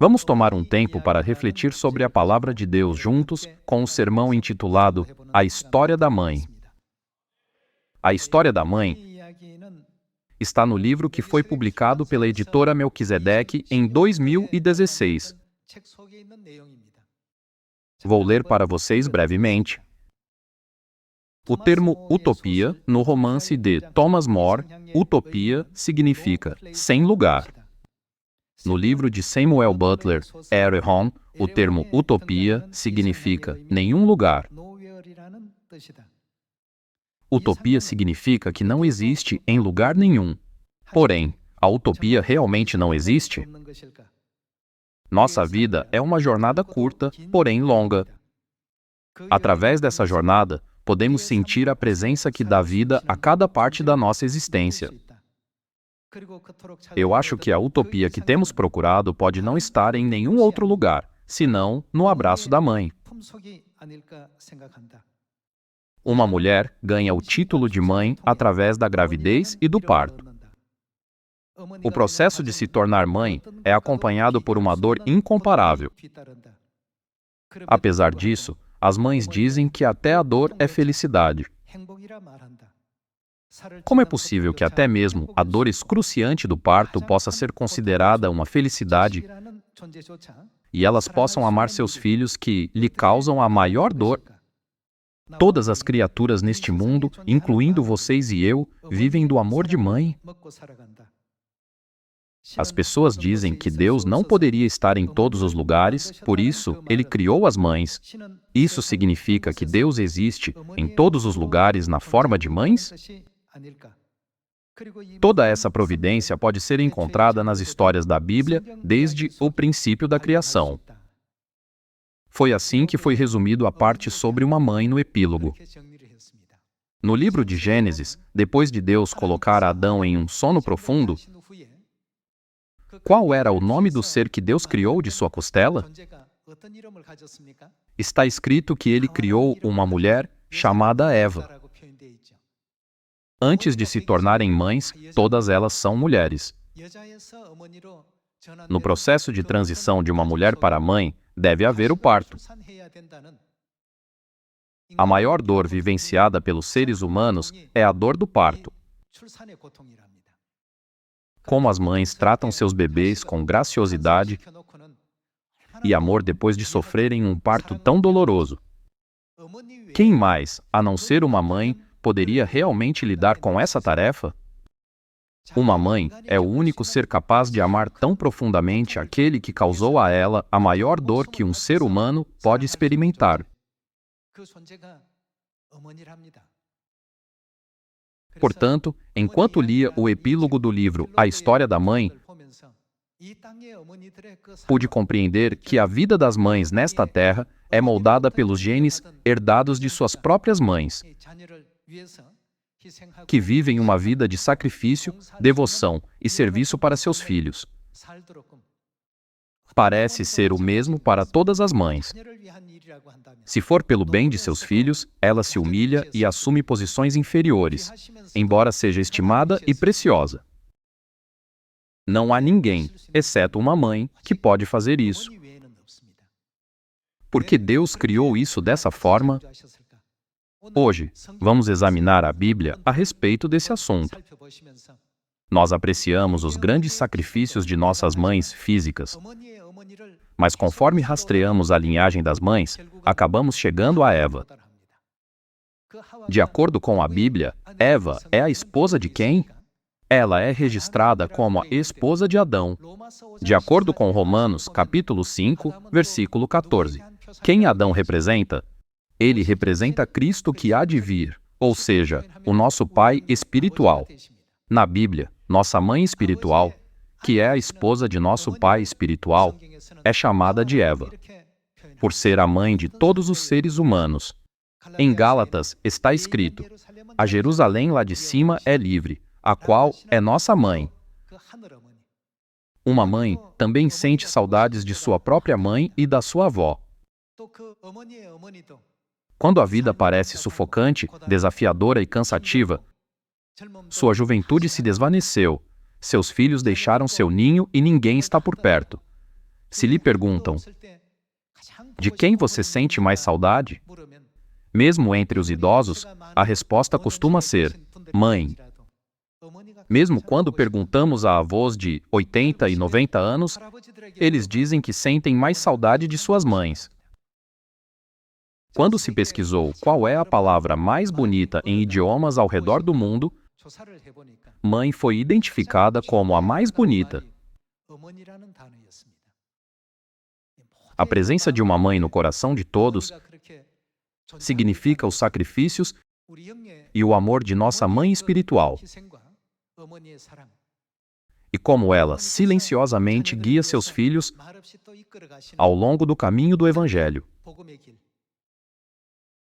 Vamos tomar um tempo para refletir sobre a palavra de Deus juntos com o sermão intitulado A História da Mãe. A História da Mãe está no livro que foi publicado pela editora Melquisedeque em 2016. Vou ler para vocês brevemente. O termo utopia, no romance de Thomas More, utopia significa sem lugar. No livro de Samuel Butler, Erewhon, o termo utopia significa nenhum lugar. Utopia significa que não existe em lugar nenhum. Porém, a utopia realmente não existe? Nossa vida é uma jornada curta, porém longa. Através dessa jornada, podemos sentir a presença que dá vida a cada parte da nossa existência. Eu acho que a utopia que temos procurado pode não estar em nenhum outro lugar, senão no abraço da mãe. Uma mulher ganha o título de mãe através da gravidez e do parto. O processo de se tornar mãe é acompanhado por uma dor incomparável. Apesar disso, as mães dizem que até a dor é felicidade. Como é possível que até mesmo a dor excruciante do parto possa ser considerada uma felicidade e elas possam amar seus filhos que lhe causam a maior dor? Todas as criaturas neste mundo, incluindo vocês e eu, vivem do amor de mãe. As pessoas dizem que Deus não poderia estar em todos os lugares, por isso, Ele criou as mães. Isso significa que Deus existe em todos os lugares na forma de mães? Toda essa providência pode ser encontrada nas histórias da Bíblia desde o princípio da criação. Foi assim que foi resumido a parte sobre uma mãe no epílogo. No livro de Gênesis, depois de Deus colocar Adão em um sono profundo, qual era o nome do ser que Deus criou de sua costela? Está escrito que ele criou uma mulher chamada Eva. Antes de se tornarem mães, todas elas são mulheres. No processo de transição de uma mulher para mãe, deve haver o parto. A maior dor vivenciada pelos seres humanos é a dor do parto. Como as mães tratam seus bebês com graciosidade e amor depois de sofrerem um parto tão doloroso. Quem mais, a não ser uma mãe, poderia realmente lidar com essa tarefa? Uma mãe é o único ser capaz de amar tão profundamente aquele que causou a ela a maior dor que um ser humano pode experimentar. Portanto, enquanto lia o epílogo do livro A História da Mãe, pude compreender que a vida das mães nesta terra é moldada pelos genes herdados de suas próprias mães, que vivem uma vida de sacrifício, devoção e serviço para seus filhos. Parece ser o mesmo para todas as mães. Se for pelo bem de seus filhos, ela se humilha e assume posições inferiores, embora seja estimada e preciosa. Não há ninguém, exceto uma mãe, que pode fazer isso. Por que Deus criou isso dessa forma? Hoje, vamos examinar a Bíblia a respeito desse assunto. Nós apreciamos os grandes sacrifícios de nossas mães físicas, mas conforme rastreamos a linhagem das mães, acabamos chegando a Eva. De acordo com a Bíblia, Eva é a esposa de quem? Ela é registrada como a esposa de Adão. De acordo com Romanos, capítulo 5, versículo 14. Quem Adão representa? Ele representa Cristo que há de vir, ou seja, o nosso pai espiritual. Na Bíblia, nossa mãe espiritual, que é a esposa de nosso pai espiritual, é chamada de Eva, por ser a mãe de todos os seres humanos. Em Gálatas está escrito: a Jerusalém lá de cima é livre, a qual é nossa mãe. Uma mãe também sente saudades de sua própria mãe e da sua avó. Quando a vida parece sufocante, desafiadora e cansativa, sua juventude se desvaneceu, seus filhos deixaram seu ninho e ninguém está por perto. Se lhe perguntam, de quem você sente mais saudade? Mesmo entre os idosos, a resposta costuma ser, mãe. Mesmo quando perguntamos a avós de 80 e 90 anos, eles dizem que sentem mais saudade de suas mães. Quando se pesquisou qual é a palavra mais bonita em idiomas ao redor do mundo, mãe foi identificada como a mais bonita. A presença de uma mãe no coração de todos significa os sacrifícios e o amor de nossa mãe espiritual. E como ela silenciosamente guia seus filhos ao longo do caminho do Evangelho.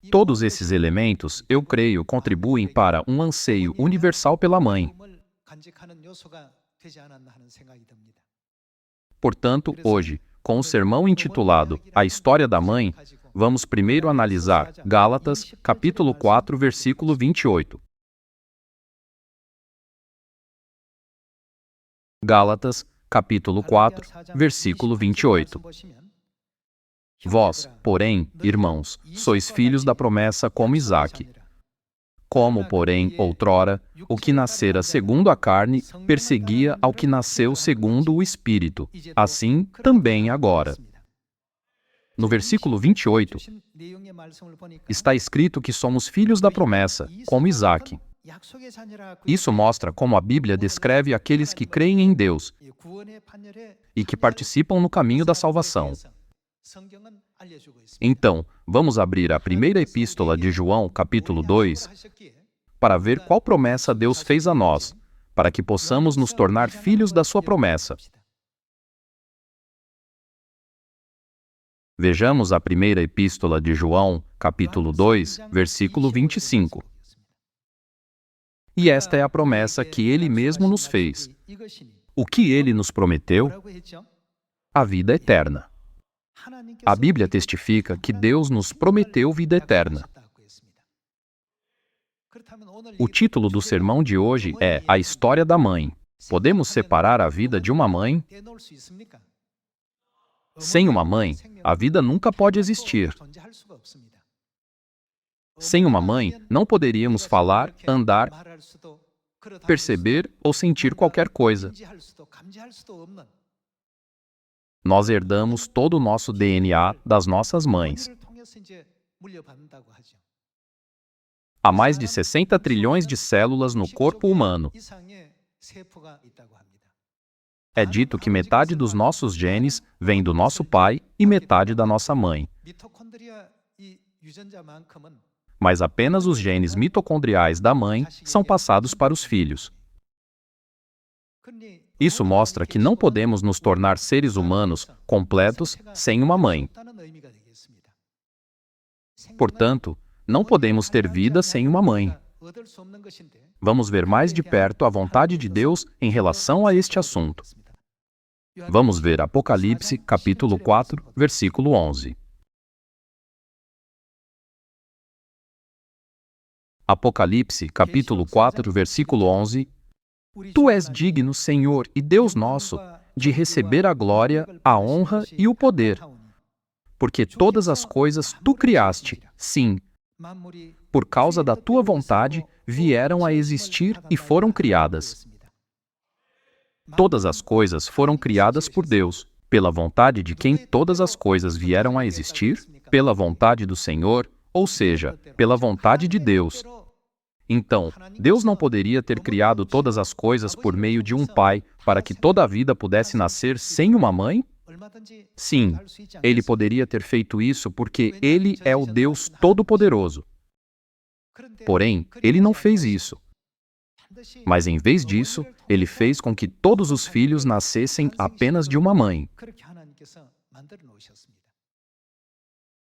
Todos esses elementos, eu creio, contribuem para um anseio universal pela mãe. Portanto, hoje, com o sermão intitulado A História da Mãe, vamos primeiro analisar Gálatas, capítulo 4, versículo 28. Gálatas, capítulo 4, versículo 28. Vós, porém, irmãos, sois filhos da promessa como Isaque. Como, porém, outrora, o que nascera segundo a carne perseguia ao que nasceu segundo o Espírito, assim também agora. No versículo 28, está escrito que somos filhos da promessa, como Isaque. Isso mostra como a Bíblia descreve aqueles que creem em Deus e que participam no caminho da salvação. Então, vamos abrir a primeira epístola de João, capítulo 2, para ver qual promessa Deus fez a nós, para que possamos nos tornar filhos da sua promessa. Vejamos a primeira epístola de João, capítulo 2, versículo 25. E esta é a promessa que ele mesmo nos fez. O que ele nos prometeu? A vida eterna. A Bíblia testifica que Deus nos prometeu vida eterna. O título do sermão de hoje é A História da Mãe. Podemos separar a vida de uma mãe? Sem uma mãe, a vida nunca pode existir. Sem uma mãe, não poderíamos falar, andar, perceber ou sentir qualquer coisa. Nós herdamos todo o nosso DNA das nossas mães. Há mais de 60 trilhões de células no corpo humano. É dito que metade dos nossos genes vem do nosso pai e metade da nossa mãe. Mas apenas os genes mitocondriais da mãe são passados para os filhos. Isso mostra que não podemos nos tornar seres humanos completos sem uma mãe. Portanto, não podemos ter vida sem uma mãe. Vamos ver mais de perto a vontade de Deus em relação a este assunto. Vamos ver Apocalipse, capítulo 4, versículo 11. Apocalipse, capítulo 4, versículo 11. Tu és digno, Senhor e Deus nosso, de receber a glória, a honra e o poder, porque todas as coisas tu criaste, sim, por causa da tua vontade, vieram a existir e foram criadas. Todas as coisas foram criadas por Deus, pela vontade de quem todas as coisas vieram a existir, pela vontade do Senhor, ou seja, pela vontade de Deus. Então, Deus não poderia ter criado todas as coisas por meio de um pai para que toda a vida pudesse nascer sem uma mãe? Sim, ele poderia ter feito isso porque ele é o Deus Todo-Poderoso. Porém, ele não fez isso. Mas em vez disso, ele fez com que todos os filhos nascessem apenas de uma mãe.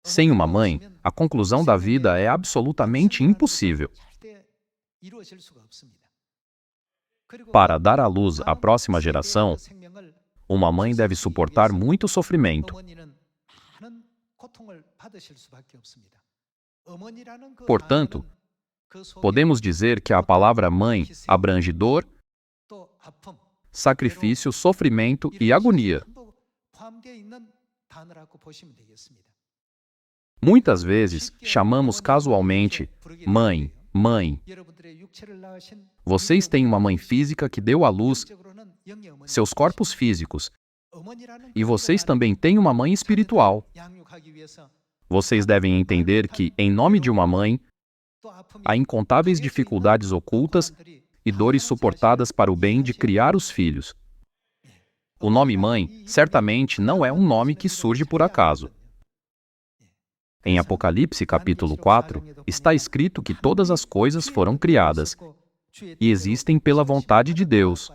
Sem uma mãe, a conclusão da vida é absolutamente impossível. Para dar à luz à próxima geração, uma mãe deve suportar muito sofrimento. Portanto, podemos dizer que a palavra mãe abrange dor, sacrifício, sofrimento e agonia. Muitas vezes, chamamos casualmente mãe, mãe. Vocês têm uma mãe física que deu à luz seus corpos físicos, e vocês também têm uma mãe espiritual. Vocês devem entender que, em nome de uma mãe, há incontáveis dificuldades ocultas e dores suportadas para o bem de criar os filhos. O nome mãe, certamente, não é um nome que surge por acaso. Em Apocalipse capítulo 4, está escrito que todas as coisas foram criadas e existem pela vontade de Deus.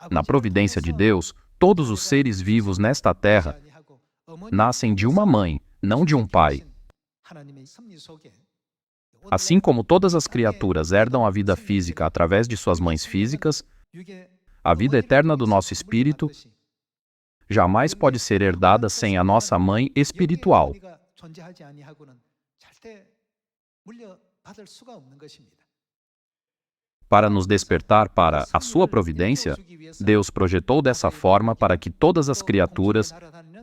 Na providência de Deus, todos os seres vivos nesta terra nascem de uma mãe, não de um pai. Assim como todas as criaturas herdam a vida física através de suas mães físicas, a vida eterna do nosso espírito jamais pode ser herdada sem a nossa mãe espiritual. Para nos despertar para a sua providência, Deus projetou dessa forma para que todas as criaturas,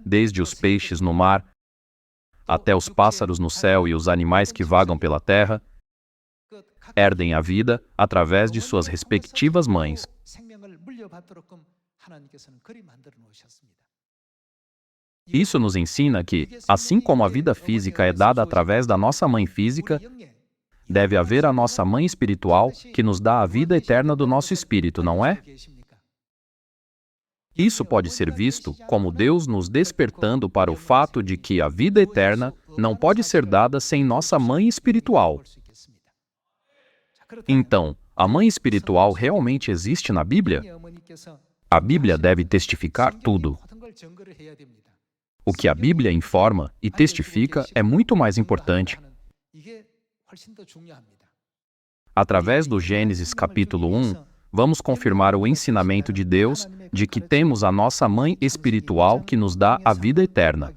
desde os peixes no mar, até os pássaros no céu e os animais que vagam pela terra, herdem a vida através de suas respectivas mães. Isso nos ensina que, assim como a vida física é dada através da nossa mãe física, deve haver a nossa mãe espiritual que nos dá a vida eterna do nosso espírito, não é? Isso pode ser visto como Deus nos despertando para o fato de que a vida eterna não pode ser dada sem nossa mãe espiritual. Então, a mãe espiritual realmente existe na Bíblia? A Bíblia deve testificar tudo. O que a Bíblia informa e testifica é muito mais importante. Através do Gênesis capítulo 1, vamos confirmar o ensinamento de Deus de que temos a nossa mãe espiritual que nos dá a vida eterna.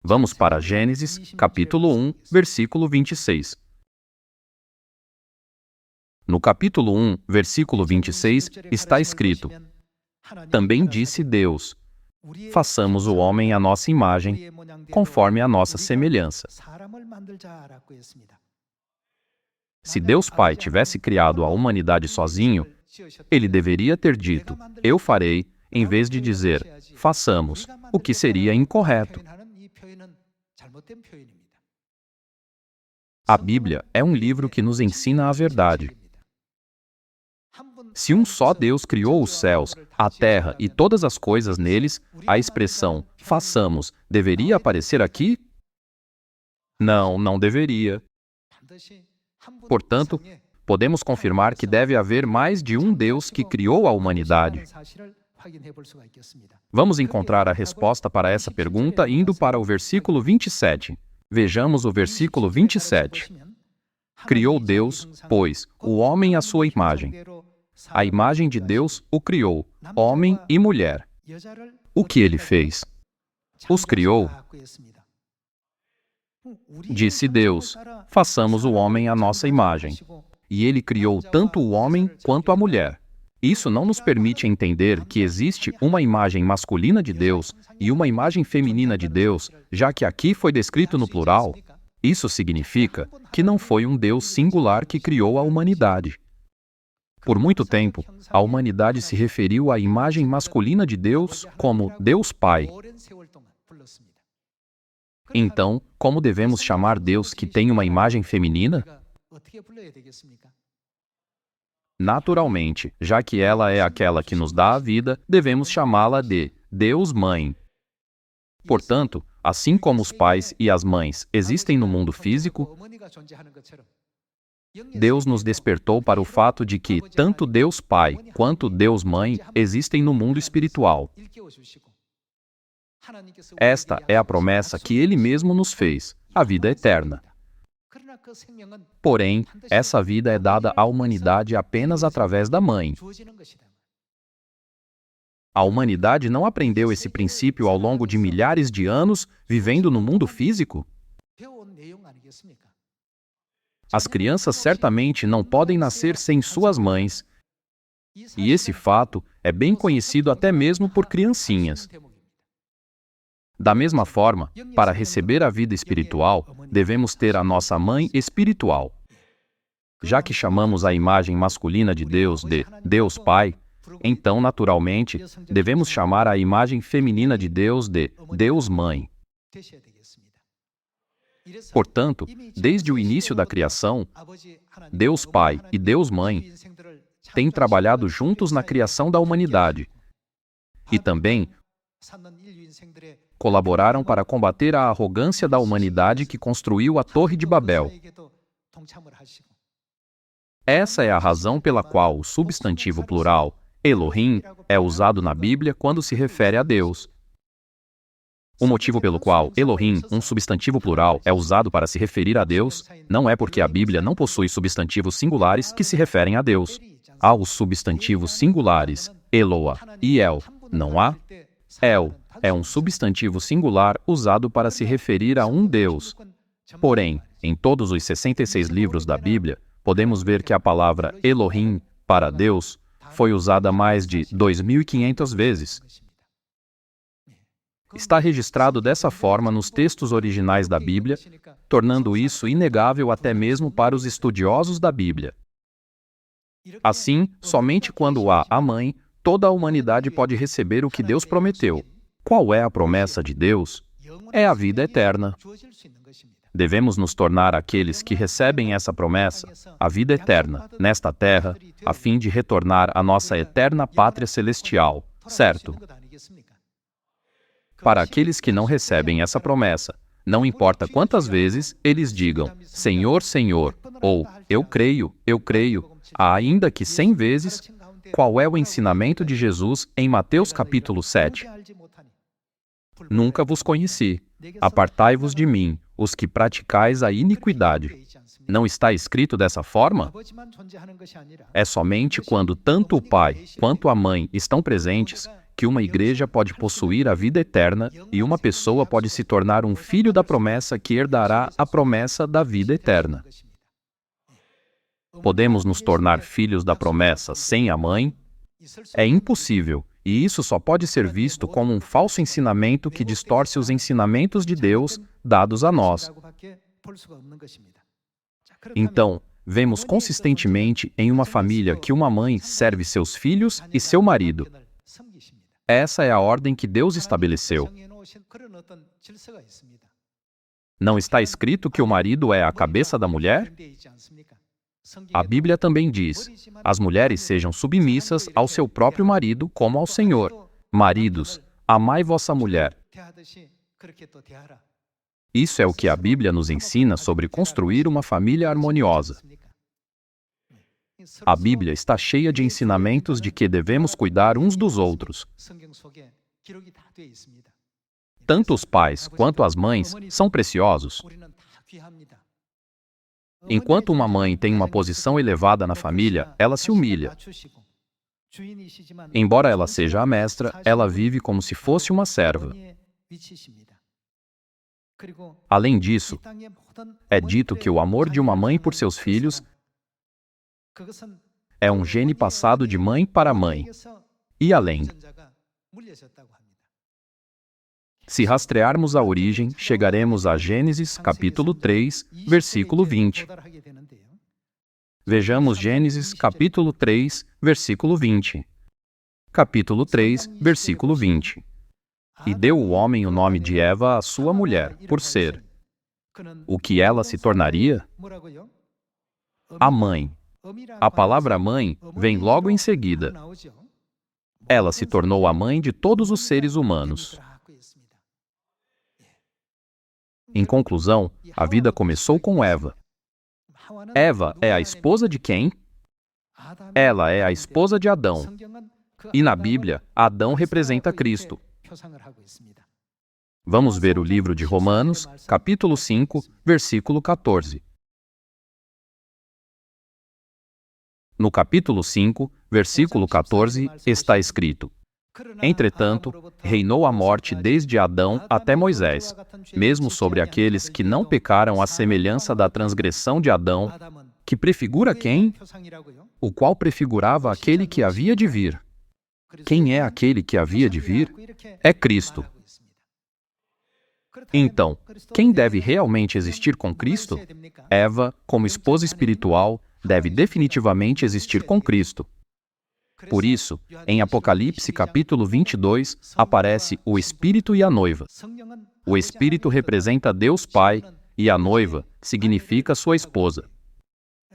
Vamos para Gênesis capítulo 1, versículo 26. No capítulo 1, versículo 26, está escrito: Também disse Deus: Façamos o homem à nossa imagem, conforme a nossa semelhança. Se Deus Pai tivesse criado a humanidade sozinho, ele deveria ter dito, eu farei, em vez de dizer, façamos, o que seria incorreto. A Bíblia é um livro que nos ensina a verdade. Se um só Deus criou os céus, a terra e todas as coisas neles, a expressão façamos deveria aparecer aqui? Não, não deveria. Portanto, podemos confirmar que deve haver mais de um Deus que criou a humanidade. Vamos encontrar a resposta para essa pergunta indo para o versículo 27. Vejamos o versículo 27. Criou Deus, pois, o homem à sua imagem. A imagem de Deus o criou, homem e mulher. O que ele fez? Os criou. Disse Deus, façamos o homem à nossa imagem. E ele criou tanto o homem quanto a mulher. Isso não nos permite entender que existe uma imagem masculina de Deus e uma imagem feminina de Deus, já que aqui foi descrito no plural. Isso significa que não foi um Deus singular que criou a humanidade. Por muito tempo, a humanidade se referiu à imagem masculina de Deus como Deus Pai. Então, como devemos chamar Deus que tem uma imagem feminina? Naturalmente, já que ela é aquela que nos dá a vida, devemos chamá-la de Deus Mãe. Portanto, assim como os pais e as mães existem no mundo físico, Deus nos despertou para o fato de que tanto Deus Pai quanto Deus Mãe existem no mundo espiritual. Esta é a promessa que Ele mesmo nos fez, a vida eterna. Porém, essa vida é dada à humanidade apenas através da mãe. A humanidade não aprendeu esse princípio ao longo de milhares de anos vivendo no mundo físico? As crianças certamente não podem nascer sem suas mães, E esse fato é bem conhecido até mesmo por criancinhas. Da mesma forma, para receber a vida espiritual, devemos ter a nossa mãe espiritual. Já que chamamos a imagem masculina de Deus de Deus Pai, então, naturalmente, devemos chamar a imagem feminina de Deus de Deus Mãe. Portanto, desde o início da criação, Deus Pai e Deus Mãe têm trabalhado juntos na criação da humanidade e também colaboraram para combater a arrogância da humanidade que construiu a Torre de Babel. Essa é a razão pela qual o substantivo plural Elohim é usado na Bíblia quando se refere a Deus. O motivo pelo qual Elohim, um substantivo plural, é usado para se referir a Deus, não é porque a Bíblia não possui substantivos singulares que se referem a Deus. Há os substantivos singulares Eloa e El, não há? El é um substantivo singular usado para se referir a um Deus. Porém, em todos os 66 livros da Bíblia, podemos ver que a palavra Elohim, para Deus, foi usada mais de 2.500 vezes. Está registrado dessa forma nos textos originais da Bíblia, tornando isso inegável até mesmo para os estudiosos da Bíblia. Assim, somente quando há a mãe, toda a humanidade pode receber o que Deus prometeu. Qual é a promessa de Deus? É a vida eterna. Devemos nos tornar aqueles que recebem essa promessa, a vida eterna, nesta terra, a fim de retornar à nossa eterna pátria celestial, certo? Para aqueles que não recebem essa promessa, não importa quantas vezes eles digam, Senhor, Senhor, ou eu creio, ainda que 100 vezes, qual é o ensinamento de Jesus em Mateus capítulo 7? Nunca vos conheci. Apartai-vos de mim, os que praticais a iniquidade. Não está escrito dessa forma? É somente quando tanto o pai quanto a mãe estão presentes que uma igreja pode possuir a vida eterna e uma pessoa pode se tornar um filho da promessa que herdará a promessa da vida eterna. Podemos nos tornar filhos da promessa sem a mãe? É impossível, e isso só pode ser visto como um falso ensinamento que distorce os ensinamentos de Deus dados a nós. Então, vemos consistentemente em uma família que uma mãe serve seus filhos e seu marido. Essa é a ordem que Deus estabeleceu. Não está escrito que o marido é a cabeça da mulher? A Bíblia também diz: as mulheres sejam submissas ao seu próprio marido como ao Senhor. Maridos, amai vossa mulher. Isso é o que a Bíblia nos ensina sobre construir uma família harmoniosa. A Bíblia está cheia de ensinamentos de que devemos cuidar uns dos outros. Tanto os pais quanto as mães são preciosos. Enquanto uma mãe tem uma posição elevada na família, ela se humilha. Embora ela seja a mestra, ela vive como se fosse uma serva. Além disso, é dito que o amor de uma mãe por seus filhos é um gene passado de mãe para mãe, e além. Se rastrearmos a origem, chegaremos a Gênesis, capítulo 3, versículo 20. Vejamos Gênesis, capítulo 3, versículo 20. Capítulo 3, versículo 20. E deu o homem o nome de Eva à sua mulher, por ser. O que ela se tornaria? A mãe. A palavra mãe vem logo em seguida. Ela se tornou a mãe de todos os seres humanos. Em conclusão, a vida começou com Eva. Eva é a esposa de quem? Ela é a esposa de Adão. E na Bíblia, Adão representa Cristo. Vamos ver o livro de Romanos, capítulo 5, versículo 14. No capítulo 5, versículo 14, está escrito: Entretanto, reinou a morte desde Adão até Moisés, mesmo sobre aqueles que não pecaram à semelhança da transgressão de Adão, que prefigura quem? o qual prefigurava aquele que havia de vir. Quem é aquele que havia de vir? É Cristo. Então, quem deve realmente existir com Cristo? Eva, como esposa espiritual, deve definitivamente existir com Cristo. Por isso, em Apocalipse capítulo 22, aparece o Espírito e a noiva. O Espírito representa Deus Pai e a noiva significa sua esposa.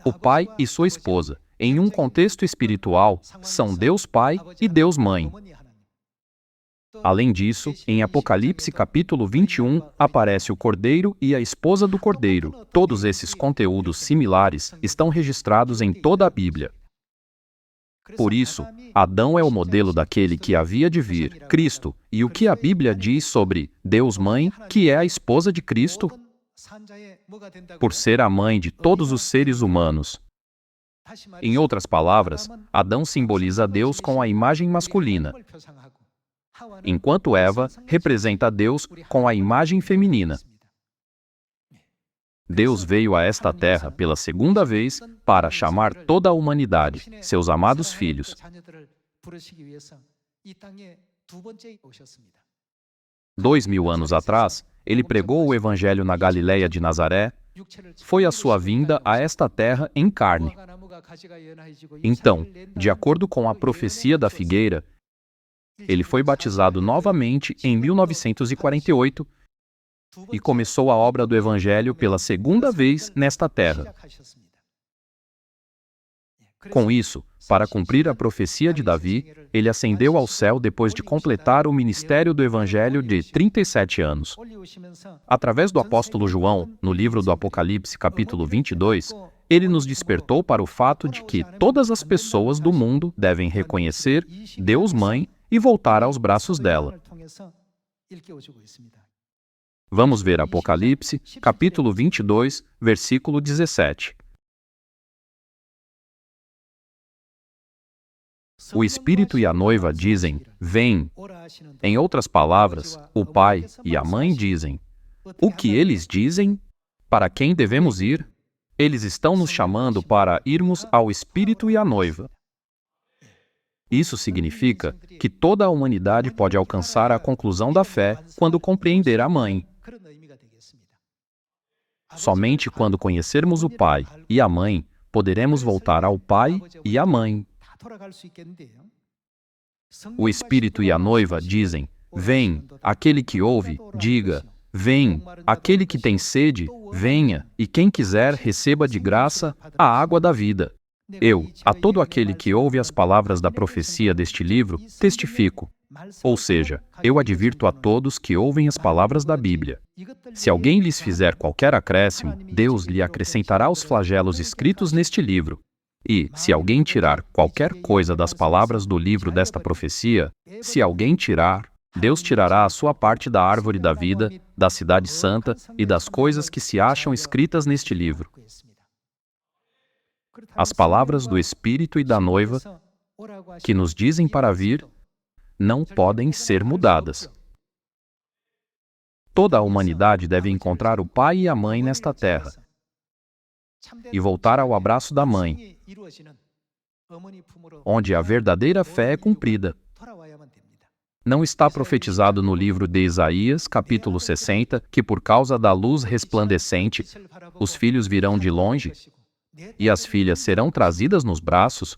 O pai e sua esposa, em um contexto espiritual, são Deus Pai e Deus Mãe. Além disso, em Apocalipse capítulo 21, aparece o Cordeiro e a esposa do Cordeiro. Todos esses conteúdos similares estão registrados em toda a Bíblia. Por isso, Adão é o modelo daquele que havia de vir, Cristo, e o que a Bíblia diz sobre Deus Mãe, que é a esposa de Cristo? Por ser a mãe de todos os seres humanos. Em outras palavras, Adão simboliza Deus com a imagem masculina, enquanto Eva representa Deus com a imagem feminina. Deus veio a esta terra pela segunda vez para chamar toda a humanidade, seus amados filhos. 2000 anos atrás, ele pregou o Evangelho na Galiléia de Nazaré. Foi a sua vinda a esta terra em carne. Então, de acordo com a profecia da figueira, ele foi batizado novamente em 1948 e começou a obra do Evangelho pela segunda vez nesta terra. Com isso, para cumprir a profecia de Davi, ele ascendeu ao céu depois de completar o ministério do Evangelho de 37 anos. Através do apóstolo João, no livro do Apocalipse, capítulo 22, ele nos despertou para o fato de que todas as pessoas do mundo devem reconhecer Deus Mãe e voltar aos braços dela. Vamos ver Apocalipse, capítulo 22, versículo 17. O Espírito e a noiva dizem, vem. Em outras palavras, o pai e a mãe dizem. O que eles dizem? Para quem devemos ir? Eles estão nos chamando para irmos ao Espírito e à noiva. Isso significa que toda a humanidade pode alcançar a conclusão da fé quando compreender a mãe. Somente quando conhecermos o pai e a mãe, poderemos voltar ao pai e à mãe. O Espírito e a noiva dizem, vem, aquele que ouve, diga, vem, aquele que tem sede, venha, e quem quiser receba de graça a água da vida. Eu, a todo aquele que ouve as palavras da profecia deste livro, testifico. Ou seja, eu advirto a todos que ouvem as palavras da Bíblia. Se alguém lhes fizer qualquer acréscimo, Deus lhe acrescentará os flagelos escritos neste livro. E, se alguém tirar qualquer coisa das palavras do livro desta profecia, se alguém tirar, Deus tirará a sua parte da árvore da vida, da cidade santa e das coisas que se acham escritas neste livro. As palavras do Espírito e da noiva, que nos dizem para vir, não podem ser mudadas. Toda a humanidade deve encontrar o pai e a mãe nesta terra e voltar ao abraço da mãe, onde a verdadeira fé é cumprida. Não está profetizado no livro de Isaías, capítulo 60, que por causa da luz resplandecente, os filhos virão de longe e as filhas serão trazidas nos braços?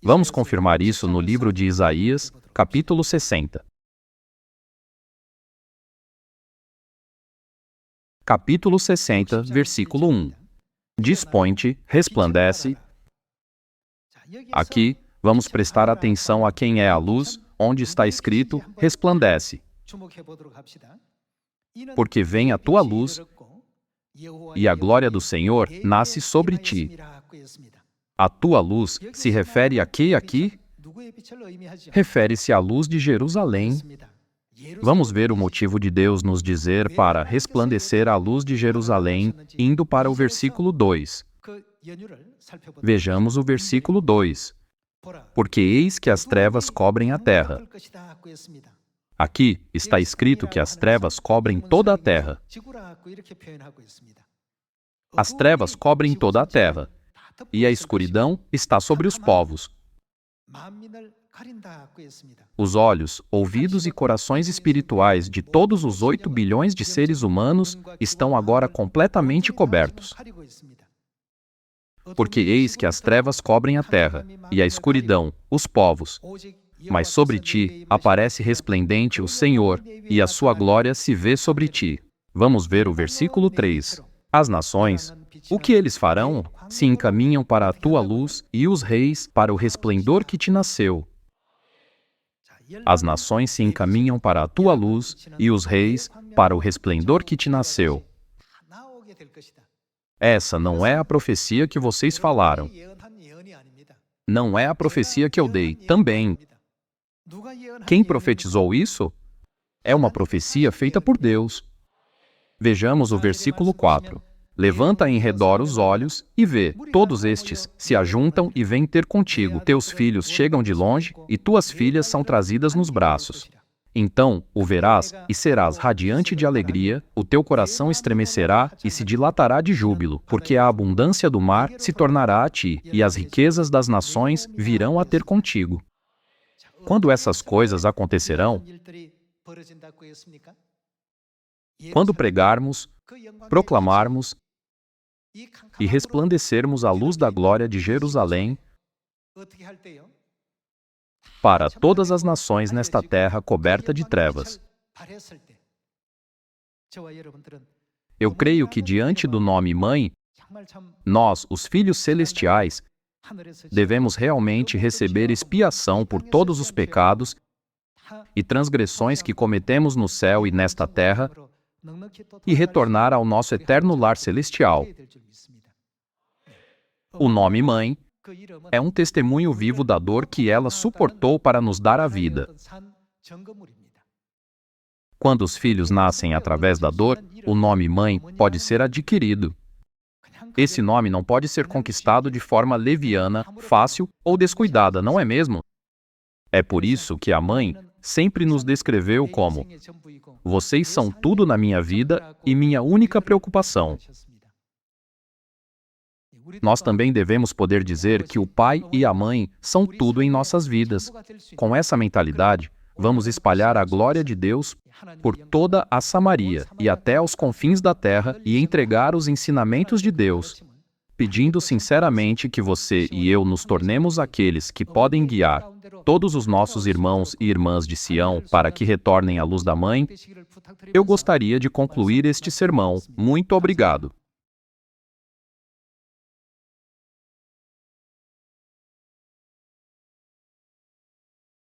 Vamos confirmar isso no livro de Isaías, capítulo 60. Capítulo 60, versículo 1. Dispõe-te, resplandece. Aqui, vamos prestar atenção a quem é a luz, onde está escrito, resplandece. Porque vem a tua luz, e a glória do Senhor nasce sobre ti. A tua luz se refere a quê aqui? Refere-se à luz de Jerusalém. Vamos ver o motivo de Deus nos dizer para resplandecer a luz de Jerusalém, indo para o versículo 2. Vejamos o versículo 2. Porque eis que as trevas cobrem a terra. Aqui está escrito que as trevas cobrem toda a terra. As trevas cobrem toda a terra, e a escuridão está sobre os povos. Os olhos, ouvidos e corações espirituais de todos os 8 bilhões de seres humanos estão agora completamente cobertos. Porque eis que as trevas cobrem a terra, e a escuridão, os povos. Mas sobre ti aparece resplendente o Senhor, e a sua glória se vê sobre ti. Vamos ver o versículo 3. As nações, o que eles farão? Se encaminham para a tua luz, e os reis para o resplendor que te nasceu. As nações se encaminham para a tua luz, e os reis para o resplendor que te nasceu. Essa não é a profecia que vocês falaram. Não é a profecia que eu dei, também. Quem profetizou isso? É uma profecia feita por Deus. Vejamos o versículo 4. Levanta em redor os olhos e vê, todos estes se ajuntam e vêm ter contigo. Teus filhos chegam de longe e tuas filhas são trazidas nos braços. Então o verás e serás radiante de alegria, o teu coração estremecerá e se dilatará de júbilo, porque a abundância do mar se tornará a ti, e as riquezas das nações virão a ter contigo. Quando essas coisas acontecerão? Quando pregarmos, proclamarmos e resplandecermos a luz da glória de Jerusalém para todas as nações nesta terra coberta de trevas. Eu creio que diante do nome Mãe, nós, os filhos celestiais, devemos realmente receber expiação por todos os pecados e transgressões que cometemos no céu e nesta terra e retornar ao nosso eterno lar celestial. O nome Mãe é um testemunho vivo da dor que ela suportou para nos dar a vida. Quando os filhos nascem através da dor, o nome Mãe pode ser adquirido. Esse nome não pode ser conquistado de forma leviana, fácil ou descuidada, não é mesmo? É por isso que a Mãe sempre nos descreveu como: vocês são tudo na minha vida e minha única preocupação. Nós também devemos poder dizer que o pai e a mãe são tudo em nossas vidas. Com essa mentalidade, vamos espalhar a glória de Deus por toda a Samaria e até aos confins da terra e entregar os ensinamentos de Deus, pedindo sinceramente que você e eu nos tornemos aqueles que podem guiar todos os nossos irmãos e irmãs de Sião para que retornem à luz da Mãe. Eu gostaria de concluir este sermão. Muito obrigado.